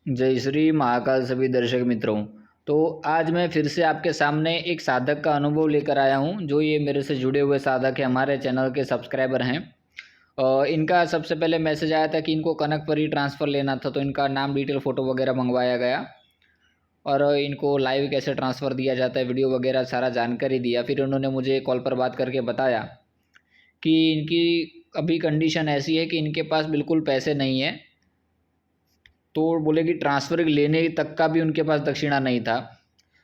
जय श्री महाकाल सभी दर्शक मित्रों। तो आज मैं फिर से आपके सामने एक साधक का अनुभव लेकर आया हूं। जो ये मेरे से जुड़े हुए साधक हैं, हमारे चैनल के सब्सक्राइबर हैं। इनका सबसे पहले मैसेज आया था कि इनको कनकपुरी ट्रांसफ़र लेना था, तो इनका नाम डिटेल फ़ोटो वगैरह मंगवाया गया और इनको लाइव कैसे ट्रांसफ़र दिया जाता है, वीडियो वगैरह सारा जानकारी दिया। फिर उन्होंने मुझे कॉल पर बात करके बताया कि इनकी अभी कंडीशन ऐसी है कि इनके पास बिल्कुल पैसे नहीं है। तो बोले कि ट्रांसफ़र लेने तक का भी उनके पास दक्षिणा नहीं था।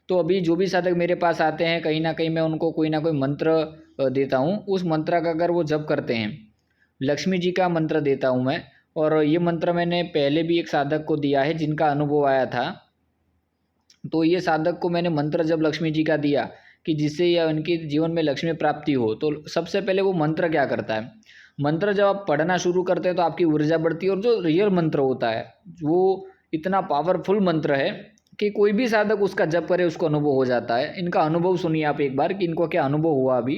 तो अभी जो भी साधक मेरे पास आते हैं, कहीं ना कहीं मैं उनको कोई ना कोई मंत्र देता हूँ। उस मंत्र का अगर वो जप करते हैं, लक्ष्मी जी का मंत्र देता हूँ मैं। और ये मंत्र मैंने पहले भी एक साधक को दिया है जिनका अनुभव आया था। तो ये साधक को मैंने मंत्र जब लक्ष्मी जी का दिया कि जिससे या उनके जीवन में लक्ष्मी प्राप्ति हो, तो सबसे पहले वो मंत्र क्या करता है, मंत्र जब आप पढ़ना शुरू करते हैं तो आपकी ऊर्जा बढ़ती है। और जो रियल मंत्र होता है वो इतना पावरफुल मंत्र है कि कोई भी साधक उसका जप करे उसको अनुभव हो जाता है। इनका अनुभव सुनिए आप एक बार कि इनको क्या अनुभव हुआ अभी।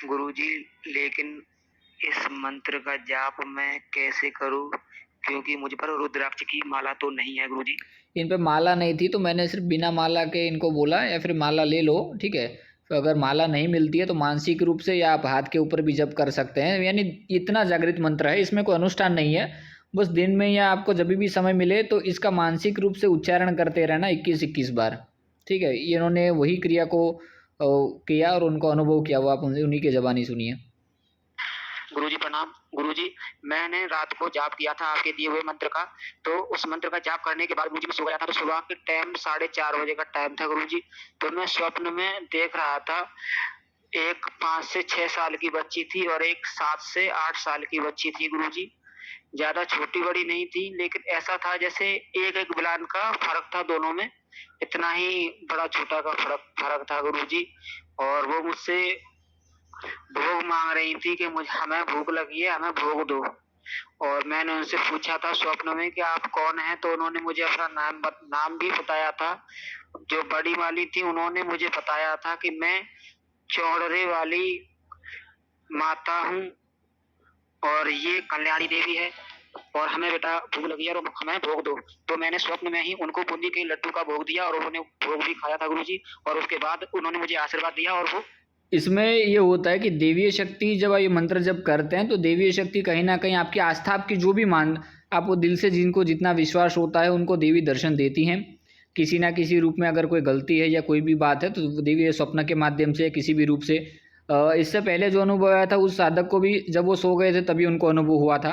गुरुजी, लेकिन इस मंत्र का जाप मैं कैसे करूं? क्योंकि मुझ पर रुद्राक्ष की माला तो नहीं है गुरुजी। इन पे माला नहीं थी तो मैंने सिर्फ बिना माला के इनको बोला या फिर माला ले लो, ठीक है। तो अगर माला नहीं मिलती है तो मानसिक रूप से या आप हाथ के ऊपर भी जप कर सकते हैं। यानी इतना जागृत मंत्र है, इसमें कोई अनुष्ठान नहीं है। बस दिन में या आपको जब भी समय मिले तो इसका मानसिक रूप से उच्चारण करते रहना 21-21 बार, ठीक है। इन्होंने वही क्रिया को किया और उनको अनुभव किया, वो आप उन्हीं के ज़बानी सुनिए। गुरुजी प्रणाम। गुरुजी, मैंने रात को जाप किया था आपके दिए हुए मंत्र का। तो उस मंत्र का जाप करने के बाद मुझे मैं सो गया था। तो सुबह के टाइम 4:30 बजे का टाइम था गुरुजी। तो मैं स्वप्न में देख रहा था, एक 5 से 6 साल की बच्ची थी और एक 7 से 8 साल की बच्ची थी गुरुजी। ज्यादा छोटी बड़ी नहीं थी, लेकिन ऐसा था जैसे एक एक बुलान का फर्क था दोनों में। इतना ही बड़ा छोटा का फर्क था गुरुजी। और वो मुझसे भोग मांग रही थी कि मुझे हमें भूख लगी है, हमें भोग दो। और मैंने उनसे पूछा था स्वप्न में कि आप कौन हैं, तो उन्होंने मुझे अपना नाम भी बताया था। जो बड़ी वाली थी उन्होंने मुझे बताया था कि मैं चौड़रे वाली माता हूँ और ये कल्याणी देवी है और हमें बेटा भूख लगी है और हमें भोग दो। तो मैंने स्वप्न में ही उनको बूंदी के लड्डू का भोग दिया और उन्होंने भोग भी खाया था गुरुजी। और उसके बाद उन्होंने मुझे आशीर्वाद दिया। और वो इसमें ये होता है कि देवीय शक्ति जब आप ये मंत्र जब करते हैं तो देवीय शक्ति कहीं ना कहीं आपकी आस्था, आपकी जो भी मान, आपको दिल से जिनको जितना विश्वास होता है उनको देवी दर्शन देती हैं किसी ना किसी रूप में। अगर कोई गलती है या कोई भी बात है तो देवी स्वप्न के माध्यम से किसी भी रूप से। इससे पहले जो अनुभव आया था उस साधक को भी जब वो सो गए थे तभी उनको अनुभव हुआ था।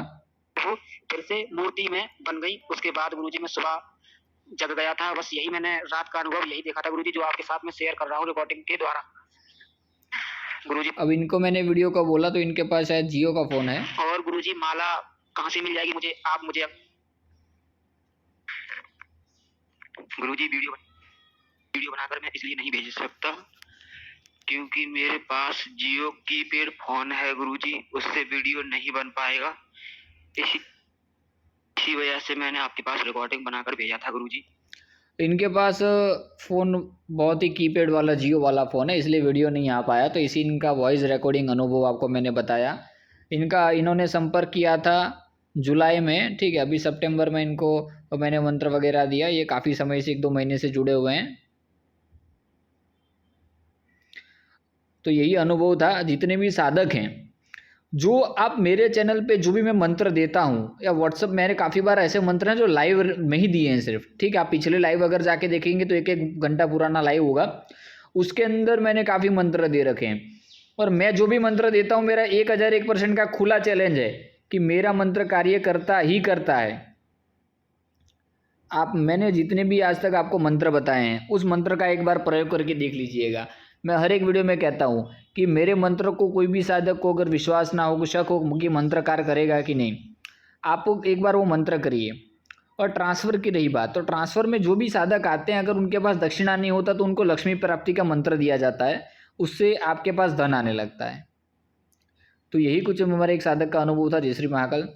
वो फिर से मूर्ति में बन गई। उसके बाद गुरुजी मैं सुबह जग गया था। बस यही मैंने रात का अनुभव यही देखा था गुरुजी, जो आपके साथ में शेयर कर रहा हूँ रिकॉर्डिंग के द्वारा गुरुजी। अब इनको मैंने वीडियो का बोला तो इनके पास शायद जियो का फ़ोन है। और गुरुजी, माला कहाँ से मिल जाएगी मुझे? आप मुझे गुरुजी वीडियो बनाकर मैं इसलिए नहीं भेज सकता क्योंकि मेरे पास जियो कीपैड फोन है गुरुजी, उससे वीडियो नहीं बन पाएगा। इसी वजह से मैंने आपके पास रिकॉर्डिंग बनाकर भेजा था गुरुजी। इनके पास फ़ोन बहुत ही कीपैड वाला जियो वाला फ़ोन है, इसलिए वीडियो नहीं आ पाया। तो इसी इनका वॉइस रिकॉर्डिंग अनुभव आपको मैंने बताया। इन्होंने संपर्क किया था जुलाई में, ठीक है। अभी सितंबर में इनको मैंने मंत्र वगैरह दिया। ये काफ़ी समय से 1-2 महीने से जुड़े हुए हैं। तो यही अनुभव था। जितने भी साधक हैं, जो आप मेरे चैनल पे जो भी मैं मंत्र देता हूँ या व्हाट्सअप, मैंने काफ़ी बार ऐसे मंत्र हैं जो लाइव में ही दिए हैं सिर्फ, ठीक है। आप पिछले लाइव अगर जाके देखेंगे तो 1-1 घंटा पुराना लाइव होगा, उसके अंदर मैंने काफ़ी मंत्र दे रखे हैं। और मैं जो भी मंत्र देता हूँ मेरा 1001% का खुला चैलेंज है कि मेरा मंत्र कार्य करता ही करता है। मैंने जितने भी आज तक आपको मंत्र बताए हैं उस मंत्र का एक बार प्रयोग करके देख लीजिएगा। मैं हर एक वीडियो में कहता हूँ कि मेरे मंत्र को कोई भी साधक को अगर विश्वास ना हो, शक हो कि मंत्र कार्य करेगा कि नहीं, आप एक बार वो मंत्र करिए। और ट्रांसफ़र की रही बात, तो ट्रांसफ़र में जो भी साधक आते हैं अगर उनके पास दक्षिणा नहीं होता तो उनको लक्ष्मी प्राप्ति का मंत्र दिया जाता है, उससे आपके पास धन आने लगता है। तो यही कुछ हमारे एक साधक का अनुभव था। जय श्री महाकाल।